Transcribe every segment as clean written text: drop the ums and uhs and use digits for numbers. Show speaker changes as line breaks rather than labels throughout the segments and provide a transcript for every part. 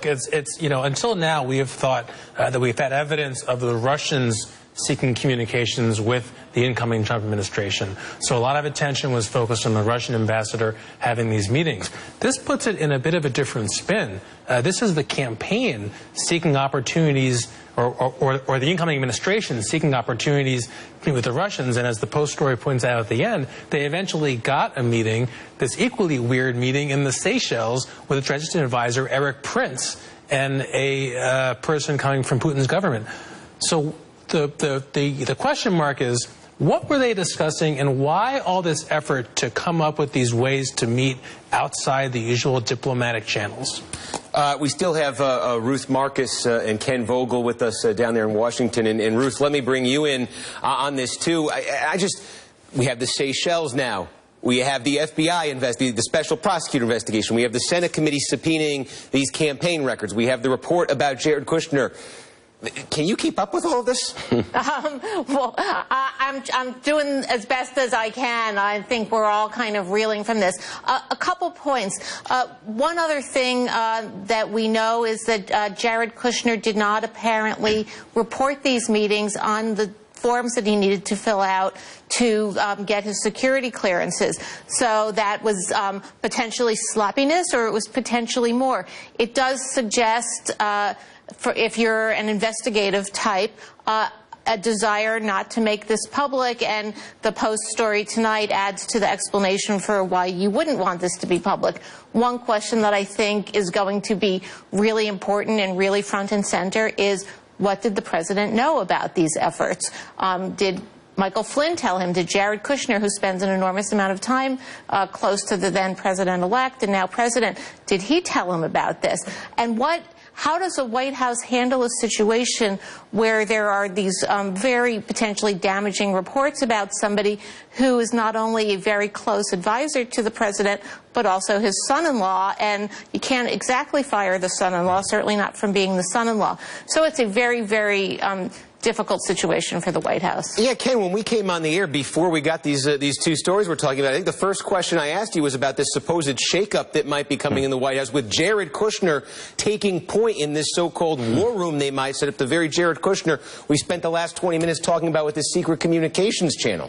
It's you know, until now we have thought that we've had evidence of the Russians seeking communications with the incoming Trump administration. So a lot of attention was focused on the Russian ambassador having these meetings. This puts it in a bit of a different spin. This is the campaign seeking opportunities, or the incoming administration seeking opportunities with the Russians. And as the Post story points out at the end, they eventually got a meeting, this equally weird meeting in the Seychelles with a transition advisor, Eric Prince, and a person coming from Putin's government. So the question mark is, what were they discussing, and why all this effort to come up with these ways to meet outside the usual diplomatic channels?
We still have Ruth Marcus and Ken Vogel with us down there in Washington. And Ruth, let me bring you in on this, too. We have the Seychelles now. We have the FBI the special prosecutor investigation. We have the Senate committee subpoenaing these campaign records. We have the report about Jared Kushner. Can you keep up with all of this?
Well, I'm doing as best as I can. I think we're all kind of reeling from this. A couple points. One other thing that we know is that Jared Kushner did not apparently report these meetings on the forms that he needed to fill out to get his security clearances. So that was potentially sloppiness, or it was potentially more. It does suggest if you're an investigative type, a desire not to make this public, and the Post story tonight adds to the explanation for why you wouldn't want this to be public. One question that I think is going to be really important and really front and center is, what did the president know about these efforts? Did Michael Flynn tell him? Did Jared Kushner, who spends an enormous amount of time close to the then president-elect and now president, did he tell him about this? And how does the White House handle a situation where there are these very potentially damaging reports about somebody who is not only a very close advisor to the president, but also his son-in-law? And you can't exactly fire the son-in-law, certainly not from being the son-in-law. So it's a very, very difficult situation for the White House.
Yeah, Ken, when we came on the air before we got these two stories we're talking about, I think the first question I asked you was about this supposed shakeup that might be coming in the White House, with Jared Kushner taking point in this so-called war room they might set up. The very Jared Kushner we spent the last 20 minutes talking about with his secret communications channel.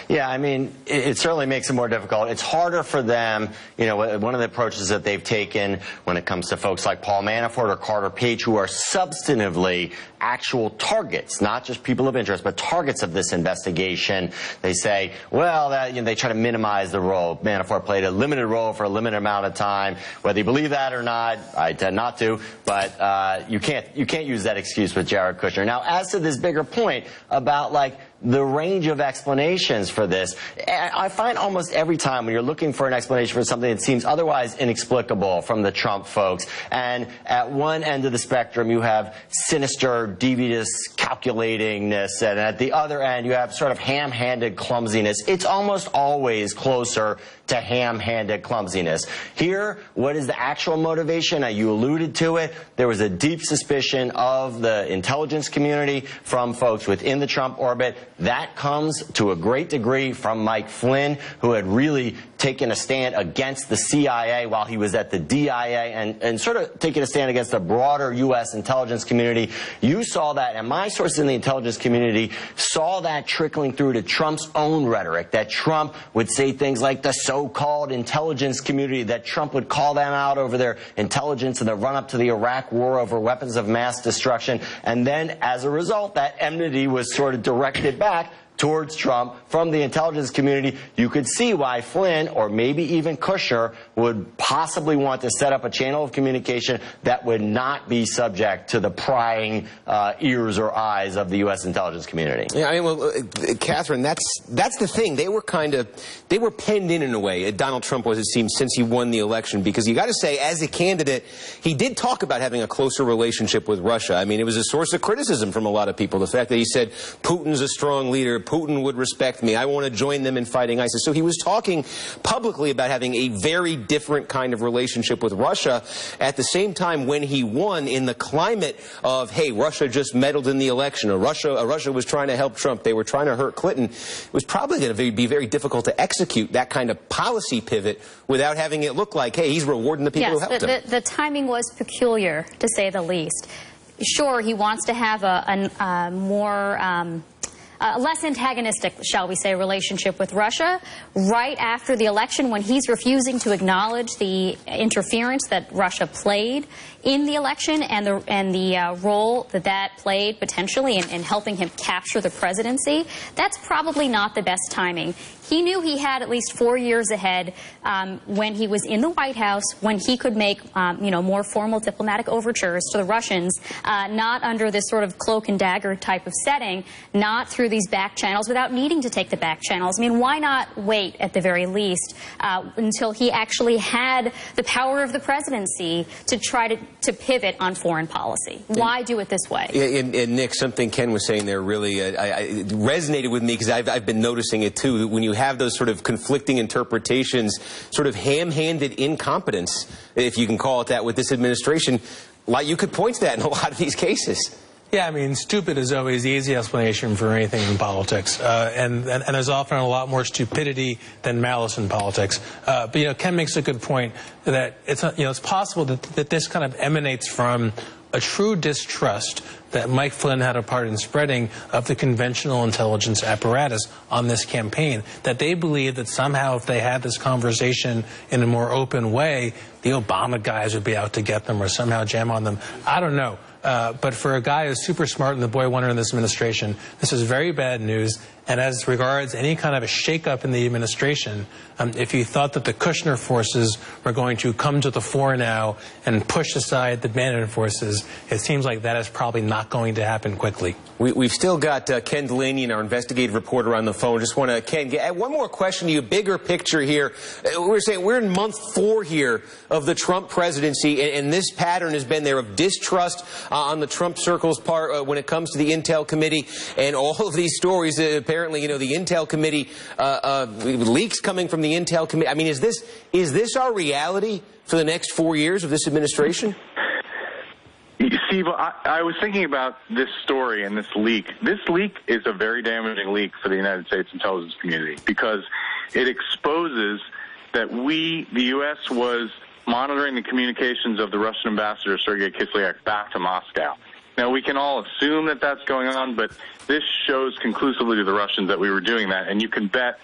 Yeah, I mean, it certainly makes it more difficult. It's harder for them. You know, one of the approaches that they've taken when it comes to folks like Paul Manafort or Carter Page, who are substantively actual targets, not just people of interest, but targets of this investigation. They say, well, they try to minimize the role. Manafort played a limited role for a limited amount of time. Whether you believe that or not, I tend not to, but you can't use that excuse with Jared Kushner. Now, as to this bigger point about, like, the range of explanations for this, I find almost every time when you're looking for an explanation for something that seems otherwise inexplicable from the Trump folks, and at one end of the spectrum you have sinister, devious calculatingness, and at the other end you have sort of ham-handed clumsiness. It's almost always closer to ham-handed clumsiness. Here, what is the actual motivation? You alluded to it. There was a deep suspicion of the intelligence community from folks within the Trump orbit. That comes to a great degree from Mike Flynn, who had really taken a stand against the CIA while he was at the DIA, and sort of taking a stand against the broader U.S. intelligence community. You saw that, and my sources in the intelligence community saw that trickling through to Trump's own rhetoric, that Trump would say things like the so-called intelligence community, that Trump would call them out over their intelligence in the run-up to the Iraq war over weapons of mass destruction. And then, as a result, that enmity was sort of directed back towards Trump from the intelligence community. You could see why Flynn, or maybe even Kushner, would possibly want to set up a channel of communication that would not be subject to the prying ears or eyes of the U.S. intelligence community.
Yeah, I mean, well, Catherine, that's the thing. They were penned in a way. Donald Trump was, it seems, since he won the election, because you got to say, as a candidate, he did talk about having a closer relationship with Russia. I mean, it was a source of criticism from a lot of people. The fact that he said Putin's a strong leader, Putin would respect me. I want to join them in fighting ISIS. So he was talking publicly about having a very different kind of relationship with Russia. At the same time, when he won, in the climate of, hey, Russia just meddled in the election, or Russia was trying to help Trump, they were trying to hurt Clinton, it was probably going to be very difficult to execute that kind of policy pivot without having it look like, hey, he's rewarding the people who helped him.
The timing was peculiar, to say the least. Sure, he wants to have a more less antagonistic, shall we say, relationship with Russia right after the election, when he's refusing to acknowledge the interference that Russia played in the election and the role that played potentially in helping him capture the presidency. That's probably not the best timing. He knew he had at least 4 years ahead when he was in the White House, when he could make more formal diplomatic overtures to the Russians, not under this sort of cloak and dagger type of setting, not through these back channels, without needing to take the back channels. I mean, why not wait at the very least until he actually had the power of the presidency to try to pivot on foreign policy? Why do it this way?
And Nick, something Ken was saying there really I resonated with me, because I've been noticing it too. When you have those sort of conflicting interpretations, sort of ham-handed incompetence, if you can call it that, with this administration, like, you could point to that in a lot of these cases.
Yeah, I mean, stupid is always the easy explanation for anything in politics, and there's often a lot more stupidity than malice in politics. But Ken makes a good point that it's possible that this kind of emanates from a true distrust that Mike Flynn had a part in spreading of the conventional intelligence apparatus on this campaign, that they believe that somehow if they had this conversation in a more open way, the Obama guys would be out to get them or somehow jam on them. I don't know. But for a guy who's super smart and the boy wonder in this administration, this is very bad news. And as regards any kind of a shakeup in the administration, if you thought that the Kushner forces were going to come to the fore now and push aside the Bannon forces, it seems like that is probably not going to happen quickly.
We've still got Ken Delaney, our investigative reporter, on the phone. Just want to, Ken, get one more question to you, bigger picture here. We're saying we're in month 4 here of the Trump presidency, and this pattern has been there of distrust on the Trump circle's part when it comes to the Intel Committee, and all of these stories, apparently, the Intel Committee, leaks coming from the Intel Committee. I mean, is this our reality for the next 4 years of this administration?
Steve, I was thinking about this story and this leak. This leak is a very damaging leak for the United States intelligence community, because it exposes that the U.S. was monitoring the communications of the Russian ambassador, Sergei Kislyak, back to Moscow. Now, we can all assume that that's going on, but this shows conclusively to the Russians that we were doing that, and you can bet